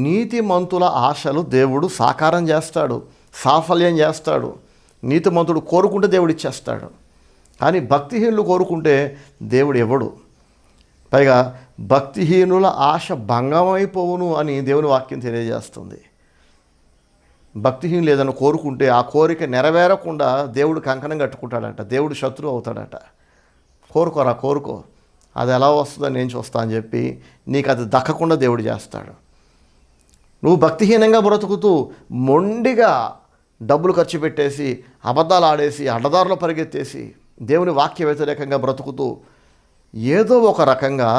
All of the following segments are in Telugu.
నీతిమంతుల ఆశలు దేవుడు సాకారం చేస్తాడు, సాఫల్యం చేస్తాడు. నీతిమంతుడు కోరుకుంటే దేవుడు ఇచ్చేస్తాడు. కానీ భక్తిహీనులు కోరుకుంటే దేవుడు ఇవ్వడు. పైగా భక్తిహీనుల ఆశ భంగమైపోవును అని దేవుని వాక్యం తెలియజేస్తుంది. భక్తిహీనులు ఏదైనా కోరుకుంటే ఆ కోరిక నెరవేరకుండా దేవుడు కంకణం కట్టుకుంటాడట, దేవుడు శత్రువు అవుతాడట. కోరుకో, అది ఎలా వస్తుందని నేను చూస్తా అని చెప్పి నీకు అది దక్కకుండా దేవుడు చేస్తాడు. నువ్వు భక్తిహీనంగా బ్రతుకుతూ మొండిగా డబ్బులు ఖర్చు పెట్టేసి, అబద్ధాలు ఆడేసి, అడ్డదారులు పరిగెత్తేసి, దేవుని వాక్య వ్యతిరేకంగా బ్రతుకుతూ ఏదో ఒక రకంగా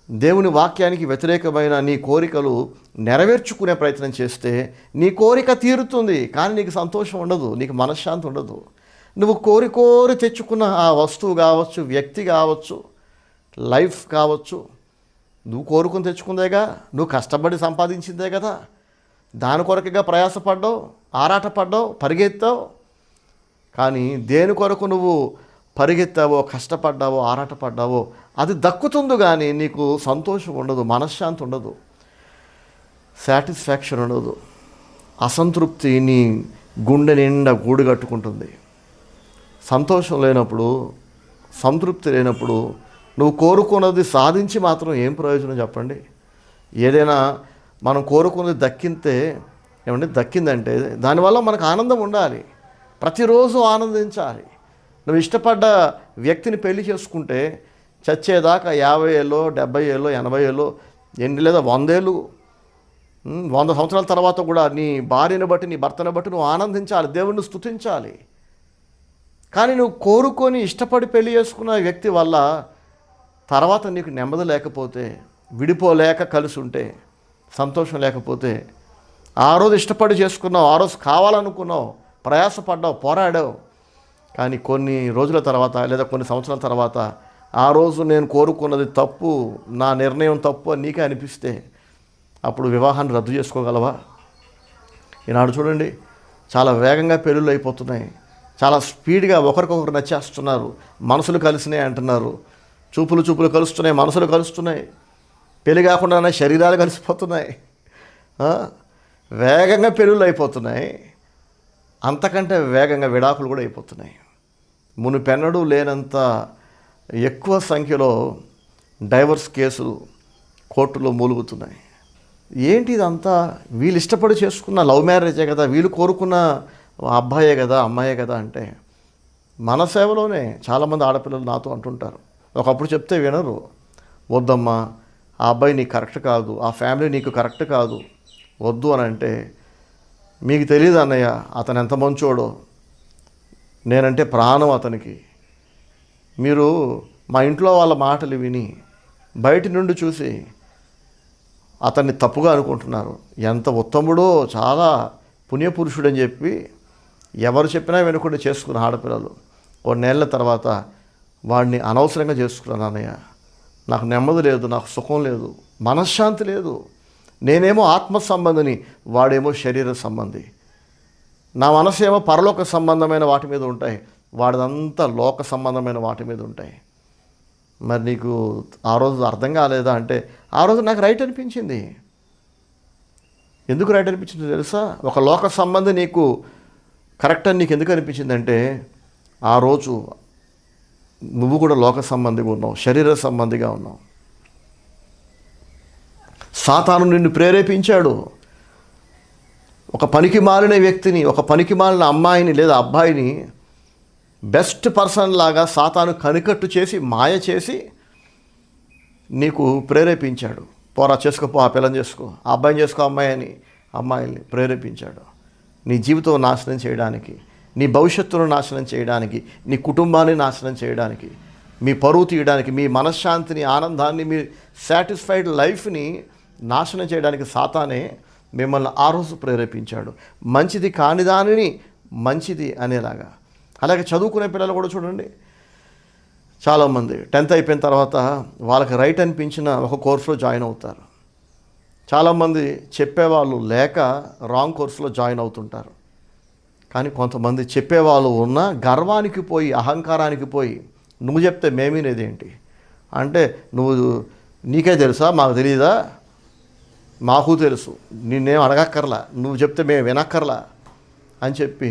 దేవుని వాక్యానికి వ్యతిరేకమైన నీ కోరికలు నెరవేర్చుకునే ప్రయత్నం చేస్తే నీ కోరిక తీరుతుంది, కానీ నీకు సంతోషం ఉండదు, నీకు మనశ్శాంతి ఉండదు. నువ్వు కోరి తెచ్చుకున్న ఆ వస్తువు కావచ్చు, వ్యక్తి కావచ్చు, లైఫ్ కావచ్చు, నువ్వు కోరుకుని తెచ్చుకుందేగా, నువ్వు కష్టపడి సంపాదించిందే కదా, దాని కొరకుగా ప్రయాసపడ్డావు, ఆరాటపడ్డావు, పరిగెత్తావు. కానీ దేని కొరకు నువ్వు పరిగెత్తావో, కష్టపడ్డావో, ఆరాటపడ్డావో అది దక్కుతుంది, కానీ నీకు సంతోషం ఉండదు, మనశ్శాంతి ఉండదు, సాటిస్ఫాక్షన్ ఉండదు. అసంతృప్తి నీ గుండె నిండా గూడు కట్టుకుంటుంది. సంతోషం లేనప్పుడు, సంతృప్తి లేనప్పుడు నువ్వు కోరుకున్నది సాధించి మాత్రం ఏం ప్రయోజనం చెప్పండి? ఏదైనా మనం కోరుకున్నది దక్కిందంటే దానివల్ల మనకు ఆనందం ఉండాలి, ప్రతిరోజు ఆనందించాలి. నువ్వు ఇష్టపడ్డ వ్యక్తిని పెళ్లి చేసుకుంటే చచ్చేదాకా 50 ఏళ్ళో, 70 ఏళ్ళో, 80 ఏళ్ళో, లేదా 100 ఏళ్ళు, 100 సంవత్సరాల తర్వాత కూడా నీ భార్యను బట్టి, నీ భర్తను బట్టి నువ్వు ఆనందించాలి, దేవుణ్ణి స్తుతించాలి. కానీ నువ్వు కోరుకొని ఇష్టపడి పెళ్లి చేసుకున్న వ్యక్తి వల్ల తర్వాత నీకు నెమ్మది లేకపోతే, విడిపోలేక కలిసి ఉంటే, సంతోషం లేకపోతే, ఆ రోజు ఇష్టపడి చేసుకున్నావు, ఆ రోజు కావాలనుకున్నావు, ప్రయాసపడ్డావు, పోరాడావు, కానీ కొన్ని రోజుల తర్వాత లేదా కొన్ని సంవత్సరాల తర్వాత ఆ రోజు నేను కోరుకున్నది తప్పు, నా నిర్ణయం తప్పు అని నీకే అనిపిస్తే అప్పుడు వివాహాన్ని రద్దు చేసుకోగలవా? ఈనాడు చూడండి, చాలా వేగంగా పెళ్ళిళ్ళు అయిపోతున్నాయి, చాలా స్పీడ్గా ఒకరికొకరు నచ్చేస్తున్నారు, మనసులు కలిసినాయి అంటున్నారు. చూపులు కలుస్తున్నాయి, మనసులు కలుస్తున్నాయి, పెళ్ళి కాకుండానే శరీరాలు కలిసిపోతున్నాయి, వేగంగా పెళ్ళిళ్ళు అయిపోతున్నాయి. అంతకంటే వేగంగా విడాకులు కూడా అయిపోతున్నాయి. మునుపెన్నడూ లేనంత ఎక్కువ సంఖ్యలో డైవర్స్ కేసులు కోర్టులో మూలుగుతున్నాయి. ఏంటి ఇదంతా? వీళ్ళు ఇష్టపడి చేసుకున్న లవ్ మ్యారేజే కదా, వీళ్ళు కోరుకున్న అబ్బాయే కదా, అమ్మాయే కదా అంటే మన సేవలోనే చాలామంది ఆడపిల్లలు నాతో అంటుంటారు. ఒకప్పుడు చెప్తే వినరు, వద్దమ్మా ఆ అబ్బాయి నీకు కరెక్ట్ కాదు, ఆ ఫ్యామిలీ నీకు కరెక్ట్ కాదు, వద్దు అని అంటే, మీకు తెలియదు అన్నయ్య అతను ఎంత మంచోడో, నేనంటే ప్రాణం అతనికి. మీరు మా ఇంట్లో వాళ్ళ మాటలు విని బయటి నుండి చూసి అతన్ని తప్పుగా అనుకుంటున్నారు. ఎంత ఉత్తముడో, చాలా పుణ్యపురుషుడని చెప్పి ఎవరు చెప్పినా వినకుండా చేసుకున్న ఆడపిల్లలు కొన్నేళ్ల తర్వాత వాడిని అనవసరంగా చేసుకున్నాను అన్నయ్య, నాకు నెమ్మది లేదు, నాకు సుఖం లేదు, మనశ్శాంతి లేదు, నేనేమో ఆత్మ సంబంధిని, వాడేమో శరీర సంబంధి, నా మనసు ఏమో పరలోక సంబంధమైన వాటి మీద ఉంటాయి, వాడిదంతా లోక సంబంధమైన వాటి మీద ఉంటాయి. మరి నీకు ఆ రోజు అర్థం కాలేదా అంటే, ఆ రోజు నాకు రైట్ అనిపించింది. ఎందుకు రైట్ అనిపించిందో తెలుసా? ఒక లోక సంబంధి నీకు కరెక్ట్ అని నీకు ఎందుకు అనిపించిందంటే, ఆ రోజు నువ్వు కూడా లోక సంబంధిగా ఉన్నావు, శరీర సంబంధిగా ఉన్నావు. సాతాను నిన్ను ప్రేరేపించాడు. ఒక పనికి మాలిన వ్యక్తిని, ఒక పనికి మాలిన అమ్మాయిని లేదా అబ్బాయిని బెస్ట్ పర్సన్ లాగా సాతాను కనికట్టు చేసి, మాయ చేసి నీకు ప్రేరేపించాడు. పోరా చేసుకోపో, ఆ పిల్లని చేసుకో, ఆ అబ్బాయిని చేసుకో, అమ్మాయిని ప్రేరేపించాడు. నీ జీవితం నాశనం చేయడానికి, నీ భవిష్యత్తును నాశనం చేయడానికి, నీ కుటుంబాన్ని నాశనం చేయడానికి, మీ పరువు తీయడానికి, మీ మనశ్శాంతిని, ఆనందాన్ని, మీ సాటిస్ఫైడ్ లైఫ్ని నాశనం చేయడానికి సాతానే మిమ్మల్ని ఆ రోజు ప్రేరేపించాడు. మంచిది కాని దానిని మంచిది అనేలాగా. అలాగే చదువుకునే పిల్లలు కూడా చూడండి, చాలామంది 10th అయిపోయిన తర్వాత వాళ్ళకి రైట్ అనిపించిన ఒక కోర్సులో జాయిన్ అవుతారు. చాలామంది చెప్పేవాళ్ళు లేక రాంగ్ కోర్సులో జాయిన్ అవుతుంటారు. కానీ కొంతమంది చెప్పేవాళ్ళు ఉన్న గర్వానికి పోయి, అహంకారానికి పోయి, నువ్వు చెప్తే మేమీనేదేంటి అంటే, నీకే తెలుసా, మాకు తెలియదా, మాకు తెలుసు, నిన్నేం అడగక్కర్లా, నువ్వు చెప్తే మేము వినక్కర్లా అని చెప్పి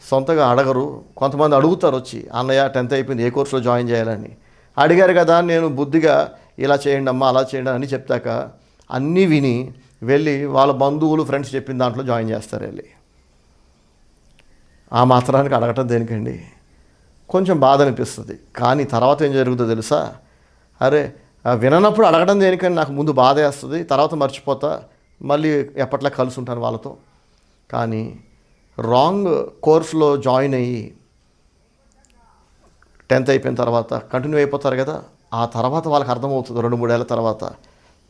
సొంతగా అడగరు. కొంతమంది అడుగుతారు వచ్చి, అన్నయ్య 10th అయిపోయింది, ఏ కోర్సులో జాయిన్ చేయాలని. అడిగారు కదా, నేను బుద్ధిగా ఇలా చేయండి అమ్మా, అలా చేయండి అని చెప్తాక అన్నీ విని వెళ్ళి వాళ్ళ బంధువులు ఫ్రెండ్స్ చెప్పిన దాంట్లో జాయిన్ చేస్తారు వెళ్ళి. ఆ మాత్రానికి అడగటం దేనికండి? కొంచెం బాధ అనిపిస్తుంది. కానీ తర్వాత ఏం జరుగుతుందో తెలుసా? అరే విననప్పుడు అడగడం దేనికని నాకు ముందు బాధ వేస్తుంది, తర్వాత మర్చిపోతా, మళ్ళీ ఎప్పట్లా కలిసి ఉంటాను వాళ్ళతో. కానీ రాంగ్ కోర్సులో జాయిన్ అయ్యి 10th అయిపోయిన తర్వాత కంటిన్యూ అయిపోతారు కదా, ఆ తర్వాత వాళ్ళకి అర్థమవుతుంది 2-3 ఏళ్ళ తర్వాత,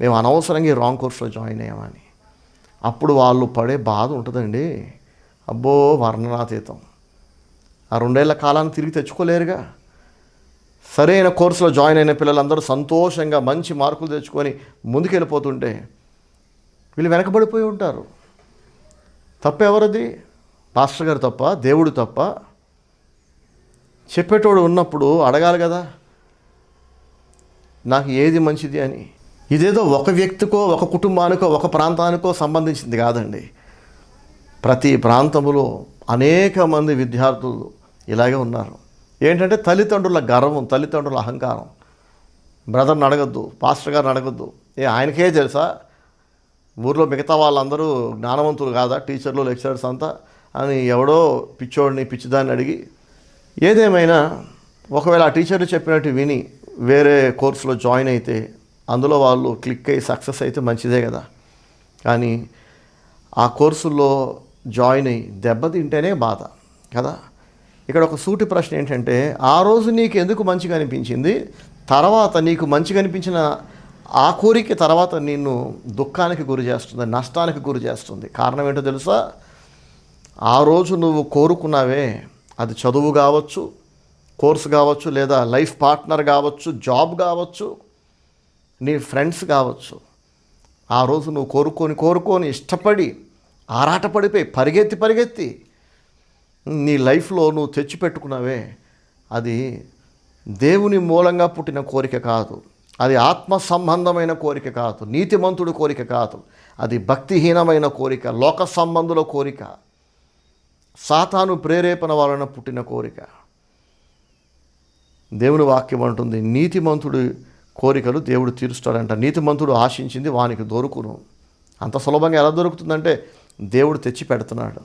మేము అనవసరంగా ఈ రాంగ్ కోర్సులో జాయిన్ అయ్యామని. అప్పుడు వాళ్ళు పడే బాధ ఉంటుందండి, అబ్బో వర్ణనాతీతం. ఆ 2 ఏళ్ల కాలాన్ని తిరిగి తెచ్చుకోలేరుగా. సరైన కోర్సులో జాయిన్ అయిన పిల్లలందరూ సంతోషంగా మంచి మార్కులు తెచ్చుకొని ముందుకెళ్ళిపోతుంటే వీళ్ళు వెనకబడిపోయి ఉంటారు. తప్పు ఎవరిది? పాస్టర్ గారు తప్ప? దేవుడు తప్ప? చెప్పేటోడు ఉన్నప్పుడు అడగాలి కదా, నాకు ఏది మంచిది అని. ఇదేదో ఒక వ్యక్తికో, ఒక కుటుంబానికో, ఒక ప్రాంతానికో సంబంధించింది కాదండి. ప్రతి ప్రాంతంలో అనేక మంది విద్యార్థులు ఇలాగే ఉన్నారు. ఏంటంటే తల్లిదండ్రుల గర్వం, తల్లిదండ్రుల అహంకారం. బ్రదర్ని అడగద్దు, పాస్టర్ గారిని అడగద్దు, ఆయనకే తెలుసా, ఊర్లో మిగతా వాళ్ళందరూ జ్ఞానవంతులు కాదా, టీచర్లు లెక్చరర్స్ అంతా అని ఎవడో పిచ్చోడిని పిచ్చిదాన్ని అడిగి. ఏదేమైనా ఒకవేళ ఆ టీచర్లు చెప్పినట్టు విని వేరే కోర్సులో జాయిన్ అయితే అందులో వాళ్ళు క్లిక్ అయ్యి సక్సెస్ అయితే మంచిదే కదా. కానీ ఆ కోర్సుల్లో జాయిన్ అయ్యి దెబ్బతింటేనే బాధ కదా. ఇక్కడ ఒక సూటి ప్రశ్న ఏంటంటే, ఆ రోజు నీకు ఎందుకు మంచిగా అనిపించింది, తర్వాత నీకు మంచిగా అనిపించిన ఆ కోరిక తర్వాత నిన్ను దుఃఖానికి గురి చేస్తుంది, నష్టానికి గురి చేస్తుంది. కారణం ఏంటో తెలుసా? ఆ రోజు నువ్వు కోరుకున్నావే, అది చదువు కావచ్చు, కోర్సు కావచ్చు, లేదా లైఫ్ పార్ట్నర్ కావచ్చు, జాబ్ కావచ్చు, నీ ఫ్రెండ్స్ కావచ్చు. ఆ రోజు నువ్వు కోరుకొని ఇష్టపడి ఆరాటపడిపోయి పరిగెత్తి నీ లైఫ్లో నువ్వు తెచ్చిపెట్టుకున్నావే, అది దేవుని మూలంగా పుట్టిన కోరిక కాదు, అది ఆత్మ సంబంధమైన కోరిక కాదు, నీతిమంతుడి కోరిక కాదు, అది భక్తిహీనమైన కోరిక, లోక సంబంధుల కోరిక, సాతాను ప్రేరేపణ వలన పుట్టిన కోరిక. దేవుని వాక్యం అంటుంది, నీతిమంతుడి కోరికలు దేవుడు తీరుస్తాడంట. నీతిమంతుడు ఆశించింది వానికి దొరుకును. అంత సులభంగా ఎలా దొరుకుతుందంటే దేవుడు తెచ్చి పెడుతున్నాడు.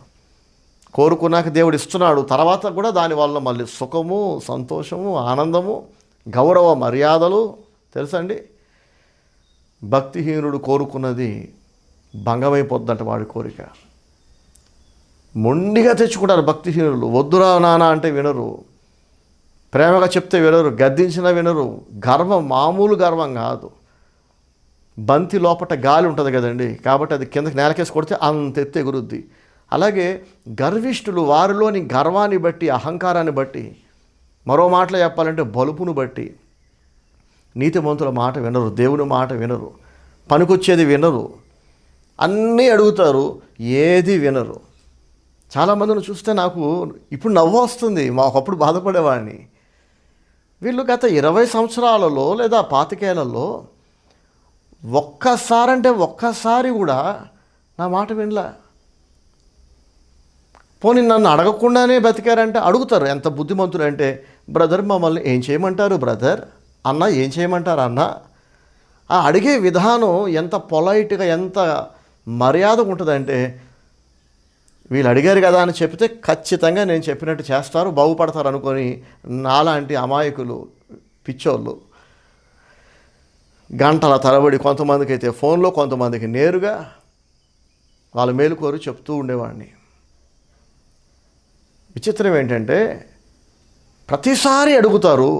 కోరుకున్నాక దేవుడు ఇస్తున్నాడు. తర్వాత కూడా దానివల్ల మళ్ళీ సుఖము, సంతోషము, ఆనందము, గౌరవ మర్యాదలు. తెలుసండి, భక్తిహీనుడు కోరుకున్నది భంగమైపోద్దంట వాడి కోరిక. మొండిగా తెచ్చుకుంటారు భక్తిహీనులు. వద్దురా నాన్న అంటే వినరు, ప్రేమగా చెప్తే వినరు, గద్దించినా వినరు. గర్వం మామూలు గర్వం కాదు. బంతి లోపట గాలి ఉంటుంది కదండి, కాబట్టి అది కిందకి నేలకేసి కొడితే అంత ఎత్తు ఎగురుద్ది. అలాగే గర్విష్ఠులు వారిలోని గర్వాన్ని బట్టి, అహంకారాన్ని బట్టి, మరో మాటలో చెప్పాలంటే బలుపును బట్టి నీతిమంతుల మాట వినరు, దేవుని మాట వినరు, పనికొచ్చేది వినరు, అన్నీ అడుగుతారు, ఏది వినరు. చాలామందిని చూస్తే నాకు ఇప్పుడు నవ్వు వస్తుంది, ఒకప్పుడు బాధపడేవాడిని. వీళ్ళు గత 20 సంవత్సరాలలో లేదా 25 ఏళ్లలో ఒక్కసారి కూడా నా మాట వినలా. పోనీ నన్ను అడగకుండానే బతికారంటే అడుగుతారు. ఎంత బుద్ధిమంతులు అంటే, బ్రదర్ మమ్మల్ని ఏం చేయమంటారు బ్రదర్, అన్న ఏం చేయమంటారు అన్న. ఆ అడిగే విధానం ఎంత పొలైట్గా, ఎంత మర్యాదగా ఉంటుందంటే, వీళ్ళు అడిగారు కదా అని చెప్తే ఖచ్చితంగా నేను చెప్పినట్టు చేస్తారు, బాగుపడతారు అనుకొని నాలాంటి అమాయకులు, పిచ్చోళ్ళు గంటల తరబడి, కొంతమందికి అయితే ఫోన్లో, కొంతమందికి నేరుగా వాళ్ళ మేలు కోరి చెప్తూ ఉండేవాడిని. విచిత్రం ఏంటంటే ప్రతిసారి అడుగుతారు,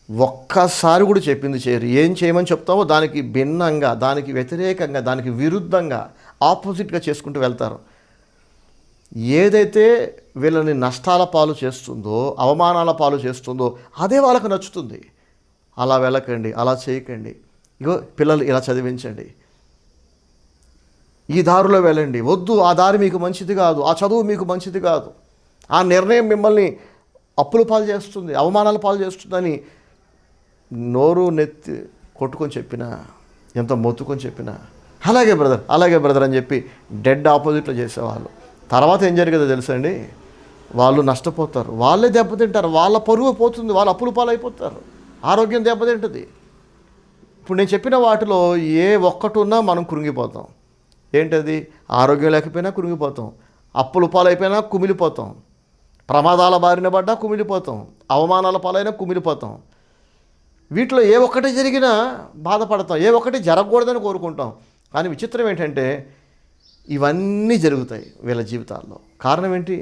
ఒక్కసారి కూడా చెప్పింది చేయరు. ఏం చేయమని చెప్తామో దానికి భిన్నంగా, దానికి వ్యతిరేకంగా, దానికి విరుద్ధంగా, ఆపోజిట్గా చేసుకుంటూ వెళ్తారు. ఏదైతే వీళ్ళని నష్టాల పాలు చేస్తుందో, అవమానాల పాలు చేస్తుందో అదే వాళ్ళకు నచ్చుతుంది. అలా వెళ్ళకండి, అలా చేయకండి, ఇగో పిల్లలు ఇలా చదివించండి, ఈ దారిలో వెళ్ళండి, వద్దు ఆ దారి మీకు మంచిది కాదు, ఆ చదువు మీకు మంచిది కాదు, ఆ నిర్ణయం మిమ్మల్ని అప్పుల పాలు చేస్తుంది, అవమానాల పాలు చేస్తుందని నోరు నెత్తి కొట్టుకొని చెప్పినా, ఎంత మొత్తుకొని చెప్పినా అలాగే బ్రదర్ అని చెప్పి డెడ్ ఆపోజిట్లో చేసేవాళ్ళు. తర్వాత ఏం జరిగేదో తెలుసండి, వాళ్ళు నష్టపోతారు, వాళ్ళే దెబ్బతింటారు, వాళ్ళ పరువు పోతుంది, వాళ్ళ అప్పుల పాలైపోతారు, ఆరోగ్యం దెబ్బతింటుంది. ఇప్పుడు నేను చెప్పిన వాటిలో ఏ ఒక్కటి ఉన్నా మనం కృంగిపోతాం. ఏంటది? ఆరోగ్యం లేకపోయినా కృంగిపోతాం, అప్పుల పాలైపోయినా కుమిలిపోతాం, ప్రమాదాల బారిన పడ్డా కుమిలిపోతాం, అవమానాల పాలైనా కుమిలిపోతాం. వీటిలో ఏ ఒక్కటి జరిగినా బాధపడతాం, ఏ ఒక్కటి జరగకూడదని కోరుకుంటాం. కానీ విచిత్రం ఏంటంటే ఇవన్నీ జరుగుతాయి వీళ్ళ జీవితాల్లో. కారణం ఏంటి?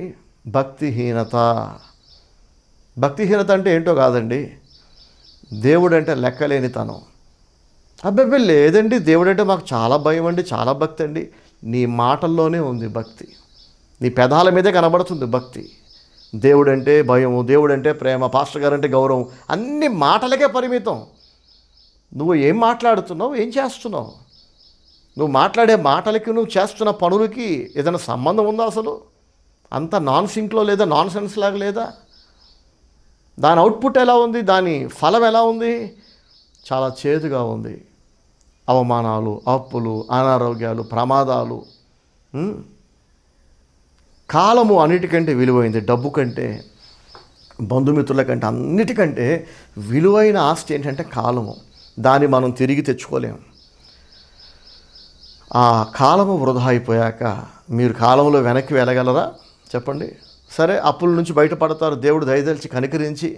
భక్తిహీనత. భక్తిహీనత అంటే ఏంటో కాదండి, దేవుడు అంటే లెక్కలేనితనం. అబ్బాయి లేదండి, దేవుడంటే మాకు చాలా భయం అండి, చాలా భక్తి అండి. నీ మాటల్లోనే ఉంది భక్తి, నీ పెదాల మీదే కనబడుతుంది భక్తి. దేవుడంటే భయము, దేవుడంటే ప్రేమ, పాస్టర్ గారు అంటే గౌరవం, అన్ని మాటలకే పరిమితం. నువ్వు ఏం మాట్లాడుతున్నావు, ఏం చేస్తున్నావు? నువ్వు మాట్లాడే మాటలకి నువ్వు చేస్తున్న పనులకి ఏదైనా సంబంధం ఉందా అసలు? అంత నాన్ సింక్లో లేదా, నాన్ సెన్స్ లాగా లేదా? దాని అవుట్పుట్ ఎలా ఉంది, దాని ఫలం ఎలా ఉంది? చాలా చేదుగా ఉంది. అవమానాలు, అప్పులు, అనారోగ్యాలు, ప్రమాదాలు. కాలము అన్నిటికంటే విలువైంది, డబ్బు కంటే, బంధుమిత్రుల కంటే, అన్నిటికంటే విలువైన ఆస్తి ఏంటంటే కాలము. దాన్ని మనం తిరిగి తెచ్చుకోలేము. ఆ కాలము వృధా అయిపోయాక మీరు కాలంలో వెనక్కి వెళ్ళగలరా చెప్పండి? సరే, అప్పుల నుంచి బయటపడతారు, దేవుడు దయదలిచి కనికరించి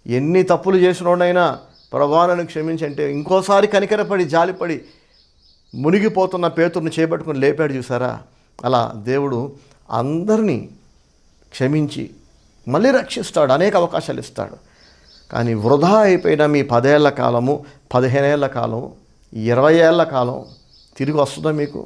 ఎన్ని తప్పులు చేసినోడైనా ప్రభువాను క్షమించి అంటే ఇంకోసారి కనికరపడి జాలిపడి మునిగిపోతున్న పేతురుని చేపట్టుకుని లేపాడు చూసారా? అలా దేవుడు అందరినీ క్షమించి మళ్ళీ రక్షిస్తాడు, అనేక అవకాశాలు ఇస్తాడు. కానీ వృధా అయిపోయిన మీ 10 ఏళ్ల కాలము, 15 ఏళ్ల కాలం, 20 ఏళ్ల కాలం తిరిగి వస్తుందా మీకు?